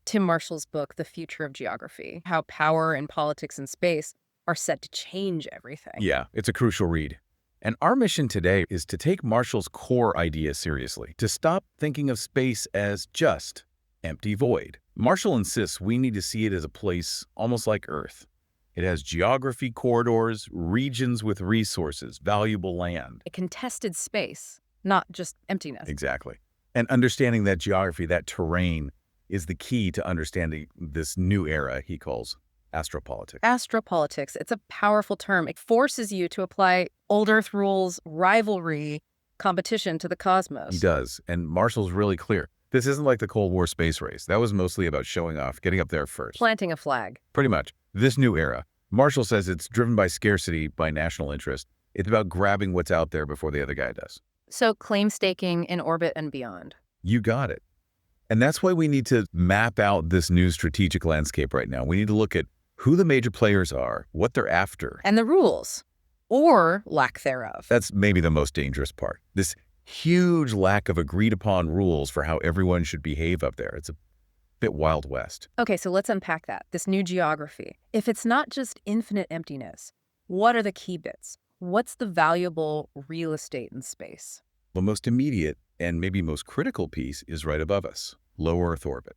Tim Marshall's book, The Future of Geography, how power and politics and space are set to change everything. Yeah, it's a crucial read. And our mission today is to take Marshall's core idea seriously, to stop thinking of space as just empty void. Marshall insists we need to see it as a place almost like Earth. It has geography corridors, regions with resources, valuable land. A contested space, not just emptiness. Exactly. And understanding that geography, that terrain, is the key to understanding this new era he calls astropolitics. Astropolitics, it's a powerful term. It forces you to apply old Earth rules, rivalry, competition to the cosmos. He does, and Marshall's really clear. This isn't like the Cold War space race. That was mostly about showing off, getting up there first. Planting a flag. Pretty much. This new era, Marshall says it's driven by scarcity, by national interest. It's about grabbing what's out there before the other guy does. So claim staking in orbit and beyond. You got it. And that's why we need to map out this new strategic landscape right now. We need to look at who the major players are, what they're after. And the rules, or lack thereof. That's maybe the most dangerous part. This huge lack of agreed-upon rules for how everyone should behave up there. It's a bit Wild West. Okay, so let's unpack that. This new geography. If it's not just infinite emptiness, what are the key bits? What's the valuable real estate in space? The most immediate and maybe most critical piece is right above us, low Earth orbit,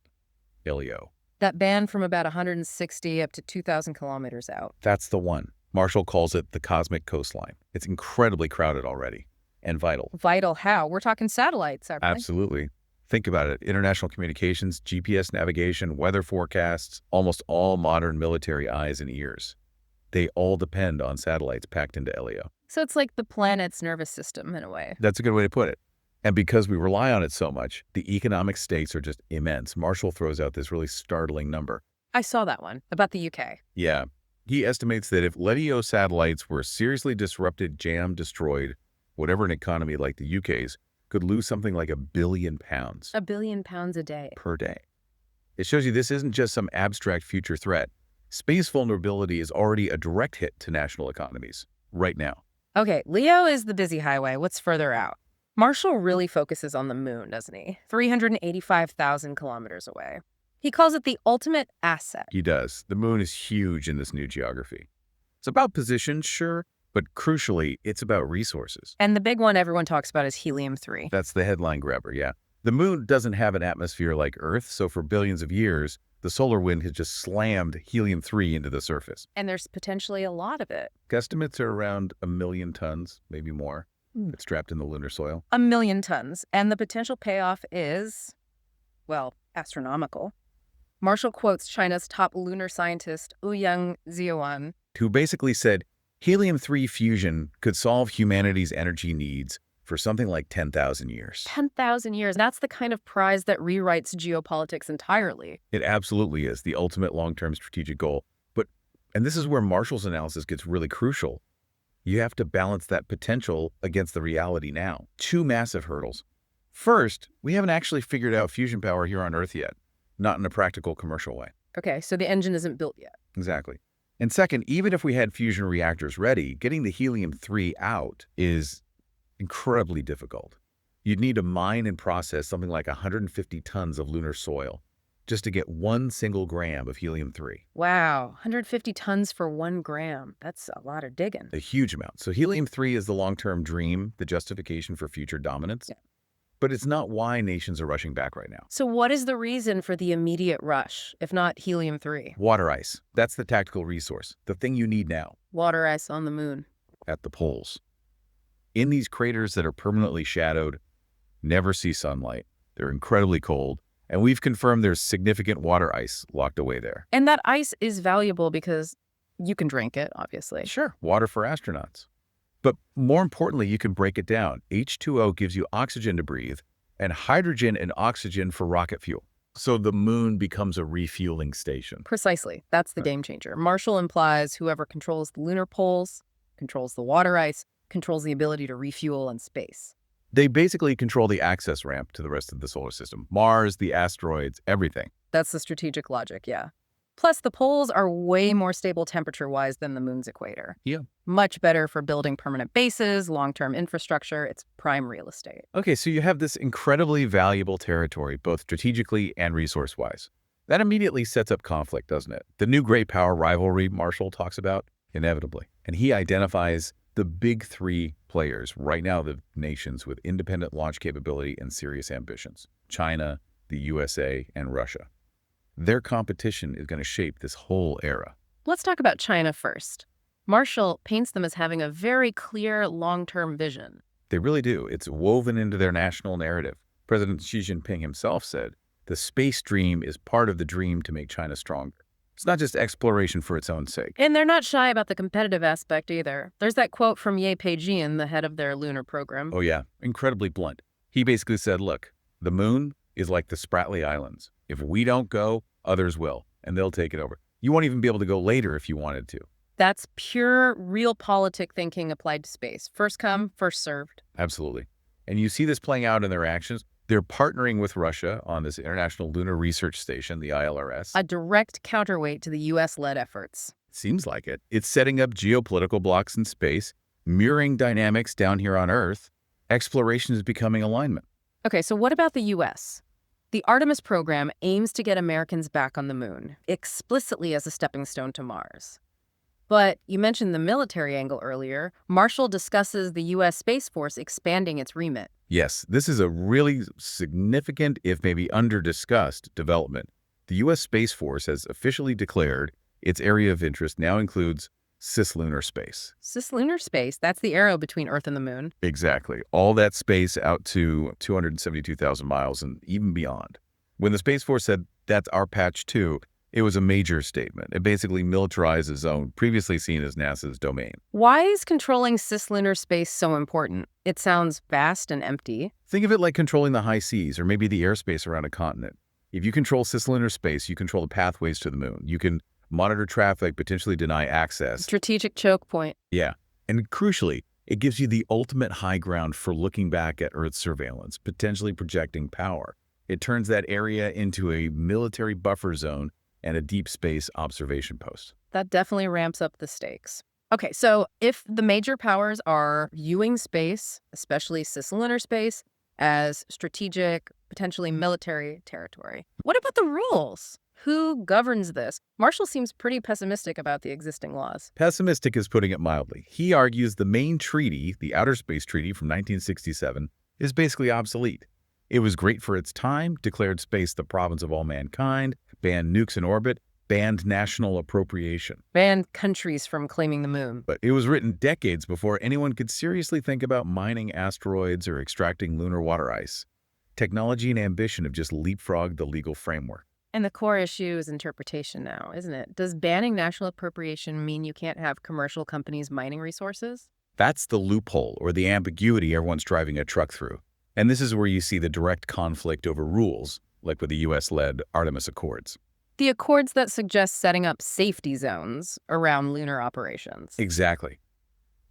LEO. That band from about 160 up to 2,000 kilometers out. That's the one. Marshall calls it the cosmic coastline. It's incredibly crowded already and vital. Vital how? We're talking satellites, aren't we? Absolutely. Think about it. International communications, GPS navigation, weather forecasts, almost all modern military eyes and ears. They all depend on satellites packed into LEO. So it's like the planet's nervous system in a way. That's a good way to put it. And because we rely on it so much, the economic stakes are just immense. Marshall throws out this really startling number. I saw that one about the UK. Yeah. He estimates that if LEO satellites were seriously disrupted, jammed, destroyed, whatever an economy like the UK's could lose something like £1 billion. £1 billion a day. Per day. It shows you this isn't just some abstract future threat. Space vulnerability is already a direct hit to national economies right now. Okay, Leo is the busy highway. What's further out? Marshall really focuses on the moon, doesn't he? 385,000 kilometers away. He calls it the ultimate asset. He does. The moon is huge in this new geography. It's about position, sure, but crucially, it's about resources. And the big one everyone talks about is helium-3. That's the headline grabber, yeah. The moon doesn't have an atmosphere like Earth, so for billions of years, the solar wind has just slammed helium-3 into the surface. And there's potentially a lot of it. Estimates are around 1 million tons, maybe more. It's trapped in the lunar soil. 1 million tons. And the potential payoff is, well, astronomical. Marshall quotes China's top lunar scientist, Ouyang Ziyuan, who basically said helium-3 fusion could solve humanity's energy needs for something like 10,000 years. 10,000 years. That's the kind of prize that rewrites geopolitics entirely. It absolutely is the ultimate long-term strategic goal. And this is where Marshall's analysis gets really crucial. You have to balance that potential against the reality now. Two massive hurdles. First, we haven't actually figured out fusion power here on Earth yet, not in a practical commercial way. Okay, so the engine isn't built yet. Exactly. And second, even if we had fusion reactors ready, getting the helium-3 out is incredibly difficult. You'd need to mine and process something like 150 tons of lunar soil just to get 1 single gram of helium-3. Wow, 150 tons for 1 gram. That's a lot of digging. A huge amount. So helium-3 is the long-term dream, the justification for future dominance. Yeah. But it's not why nations are rushing back right now. So what is the reason for the immediate rush, if not helium-3? Water ice. That's the tactical resource, the thing you need now. Water ice on the moon. At the poles. In these craters that are permanently shadowed, never see sunlight. They're incredibly cold. And we've confirmed there's significant water ice locked away there. And that ice is valuable because you can drink it, obviously. Sure, water for astronauts. But more importantly, you can break it down. H2O gives you oxygen to breathe, and hydrogen and oxygen for rocket fuel. So the moon becomes a refueling station. Precisely. That's the game changer. Marshall implies whoever controls the lunar poles, controls the water ice, controls the ability to refuel in space. They basically control the access ramp to the rest of the solar system. Mars, the asteroids, everything. That's the strategic logic, yeah. Plus, the poles are way more stable temperature-wise than the moon's equator. Yeah. Much better for building permanent bases, long-term infrastructure. It's prime real estate. Okay, so you have this incredibly valuable territory, both strategically and resource-wise. That immediately sets up conflict, doesn't it? The new great power rivalry Marshall talks about, inevitably. And he identifies the big three players right now, the nations with independent launch capability and serious ambitions: China, the USA, and Russia. Their competition is going to shape this whole era. Let's talk about China first. Marshall paints them as having a very clear long-term vision. They really do. It's woven into their national narrative. President Xi Jinping himself said, the space dream is part of the dream to make China stronger. It's not just exploration for its own sake. And they're not shy about the competitive aspect either. There's that quote from Ye Peijian, the head of their lunar program. Oh yeah, incredibly blunt. He basically said, look, the moon is like the Spratly Islands. If we don't go, others will, and they'll take it over. You won't even be able to go later if you wanted to. That's pure realpolitik thinking applied to space. First come, first served. Absolutely. And you see this playing out in their actions. They're partnering with Russia on this International Lunar Research Station, the ILRS. A direct counterweight to the U.S.-led efforts. Seems like it. It's setting up geopolitical blocks in space, mirroring dynamics down here on Earth. Exploration is becoming alignment. Okay, so what about the U.S.? The Artemis program aims to get Americans back on the moon, explicitly as a stepping stone to Mars. But you mentioned the military angle earlier. Marshall discusses the U.S. Space Force expanding its remit. Yes, this is a really significant, if maybe under-discussed, development. The U.S. Space Force has officially declared its area of interest now includes cislunar space. Cislunar space, that's the arrow between Earth and the moon. Exactly. All that space out to 272,000 miles and even beyond. When the Space Force said, that's our patch too, it was a major statement. It basically militarized a zone previously seen as NASA's domain. Why is controlling cislunar space so important? It sounds vast and empty. Think of it like controlling the high seas or maybe the airspace around a continent. If you control cislunar space, you control the pathways to the moon. You can monitor traffic, potentially deny access. Strategic choke point. Yeah. And crucially, it gives you the ultimate high ground for looking back at Earth's surveillance, potentially projecting power. It turns that area into a military buffer zone and a deep space observation post. That definitely ramps up the stakes. Okay, so if the major powers are viewing space, especially cislunar space, as strategic, potentially military territory, what about the rules? Who governs this? Marshall seems pretty pessimistic about the existing laws. Pessimistic is putting it mildly. He argues the main treaty, the Outer Space Treaty from 1967, is basically obsolete. It was great for its time, declared space the province of all mankind, banned nukes in orbit, banned national appropriation. Banned countries from claiming the moon. But it was written decades before anyone could seriously think about mining asteroids or extracting lunar water ice. Technology and ambition have just leapfrogged the legal framework. And the core issue is interpretation now, isn't it? Does banning national appropriation mean you can't have commercial companies mining resources? That's the loophole or the ambiguity everyone's driving a truck through. And this is where you see the direct conflict over rules, like with the U.S.-led Artemis Accords. The accords that suggest setting up safety zones around lunar operations. Exactly.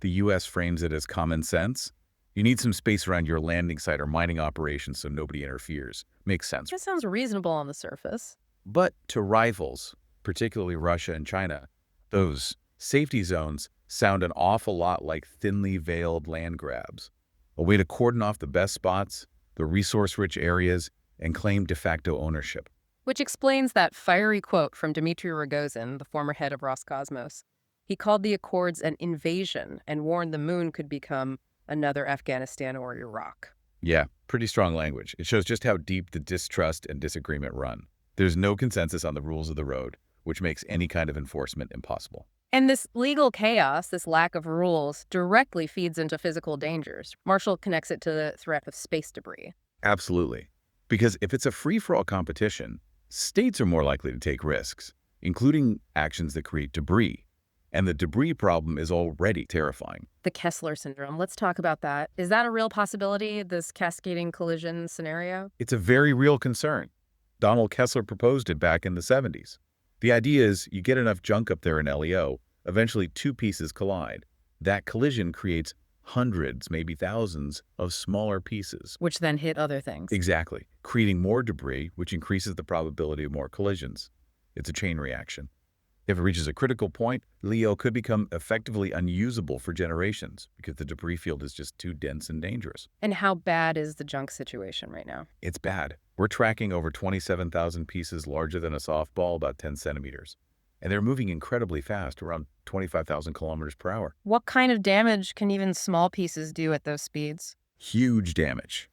The U.S. frames it as common sense. You need some space around your landing site or mining operations so nobody interferes. Makes sense. That sounds reasonable on the surface. But to rivals, particularly Russia and China, those safety zones sound an awful lot like thinly veiled land grabs. A way to cordon off the best spots, the resource-rich areas, and claim de facto ownership. Which explains that fiery quote from Dmitry Rogozin, the former head of Roscosmos. He called the Accords an invasion and warned the moon could become another Afghanistan or Iraq. Yeah, pretty strong language. It shows just how deep the distrust and disagreement run. There's no consensus on the rules of the road, which makes any kind of enforcement impossible. And this legal chaos, this lack of rules, directly feeds into physical dangers. Marshall connects it to the threat of space debris. Absolutely. Because if it's a free-for-all competition, states are more likely to take risks, including actions that create debris. And the debris problem is already terrifying. The Kessler syndrome. Let's talk about that. Is that a real possibility, this cascading collision scenario? It's a very real concern. Donald Kessler proposed it back in the 70s. The idea is you get enough junk up there in LEO, eventually two pieces collide. That collision creates hundreds, maybe thousands, of smaller pieces. Which then hit other things. Exactly, creating more debris, which increases the probability of more collisions. It's a chain reaction. If it reaches a critical point, LEO could become effectively unusable for generations because the debris field is just too dense and dangerous. And how bad is the junk situation right now? It's bad. We're tracking over 27,000 pieces larger than a softball, about 10 centimeters. And they're moving incredibly fast, around 25,000 kilometers per hour. What kind of damage can even small pieces do at those speeds? Huge damage.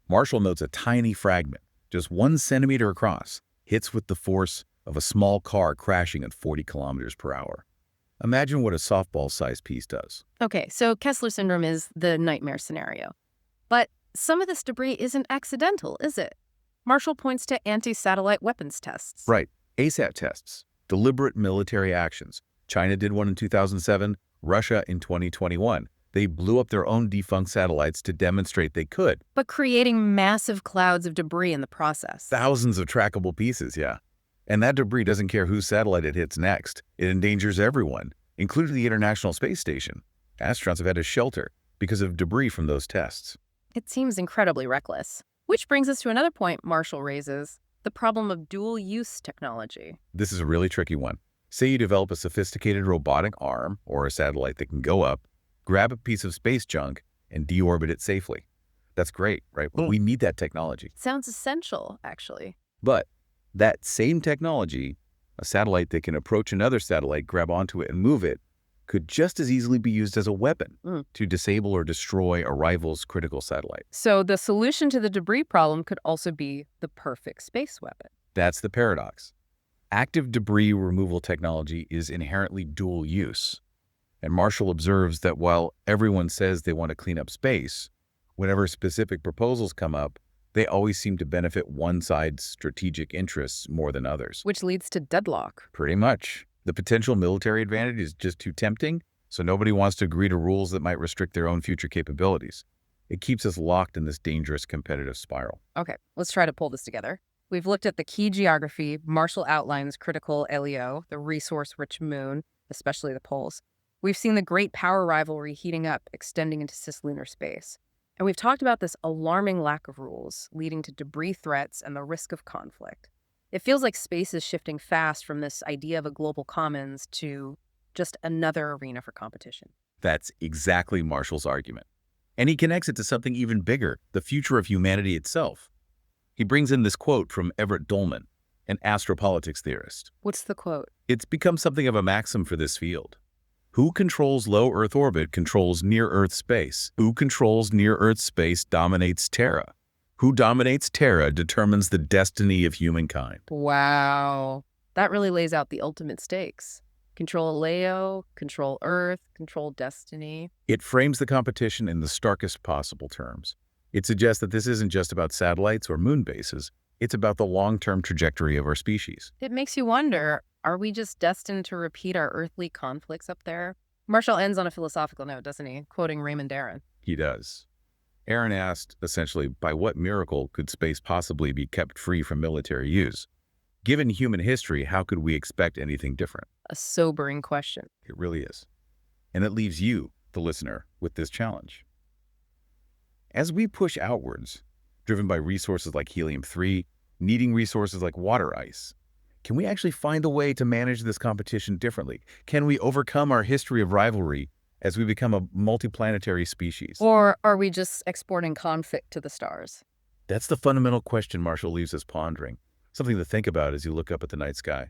Marshall notes a tiny fragment, just 1 centimeter across, hits with the force of a small car crashing at 40 kilometers per hour. Imagine what a softball-sized piece does. Okay, so Kessler syndrome is the nightmare scenario. But some of this debris isn't accidental, is it? Marshall points to anti-satellite weapons tests. Right. ASAT tests. Deliberate military actions. China did one in 2007, Russia in 2021. They blew up their own defunct satellites to demonstrate they could. But creating massive clouds of debris in the process. Thousands of trackable pieces, yeah. And that debris doesn't care whose satellite it hits next. It endangers everyone, including the International Space Station. Astronauts have had to shelter because of debris from those tests. It seems incredibly reckless. Which brings us to another point Marshall raises, the problem of dual-use technology. This is a really tricky one. Say you develop a sophisticated robotic arm or a satellite that can go up, grab a piece of space junk, and deorbit it safely. That's great, right? But we need that technology. Sounds essential, actually. But that same technology, a satellite that can approach another satellite, grab onto it, and move it, could just as easily be used as a weapon to disable or destroy a rival's critical satellite. So the solution to the debris problem could also be the perfect space weapon. That's the paradox. Active debris removal technology is inherently dual use. And Marshall observes that while everyone says they want to clean up space, whenever specific proposals come up, they always seem to benefit one side's strategic interests more than others. Which leads to deadlock. Pretty much. The potential military advantage is just too tempting, so nobody wants to agree to rules that might restrict their own future capabilities. It keeps us locked in this dangerous competitive spiral. Okay, let's try to pull this together. We've looked at the key geography. Marshall outlines critical LEO, the resource-rich moon, especially the poles. We've seen the great power rivalry heating up, extending into cislunar space. And we've talked about this alarming lack of rules, leading to debris threats and the risk of conflict. It feels like space is shifting fast from this idea of a global commons to just another arena for competition. That's exactly Marshall's argument. And he connects it to something even bigger, the future of humanity itself. He brings in this quote from Everett Dolman, an astropolitics theorist. What's the quote? It's become something of a maxim for this field. Who controls low Earth orbit controls near-Earth space. Who controls near-Earth space dominates Terra. Who dominates Terra determines the destiny of humankind. Wow. That really lays out the ultimate stakes. Control Leo, control Earth, control destiny. It frames the competition in the starkest possible terms. It suggests that this isn't just about satellites or moon bases. It's about the long-term trajectory of our species. It makes you wonder, are we just destined to repeat our earthly conflicts up there? Marshall ends on a philosophical note, doesn't he? Quoting Raymond Aron. He does. Aron asked, essentially, by what miracle could space possibly be kept free from military use? Given human history, how could we expect anything different? A sobering question. It really is. And it leaves you, the listener, with this challenge. As we push outwards, driven by resources like helium-3, needing resources like water ice, can we actually find a way to manage this competition differently? Can we overcome our history of rivalry as we become a multiplanetary species? Or are we just exporting conflict to the stars? That's the fundamental question Marshall leaves us pondering, something to think about as you look up at the night sky.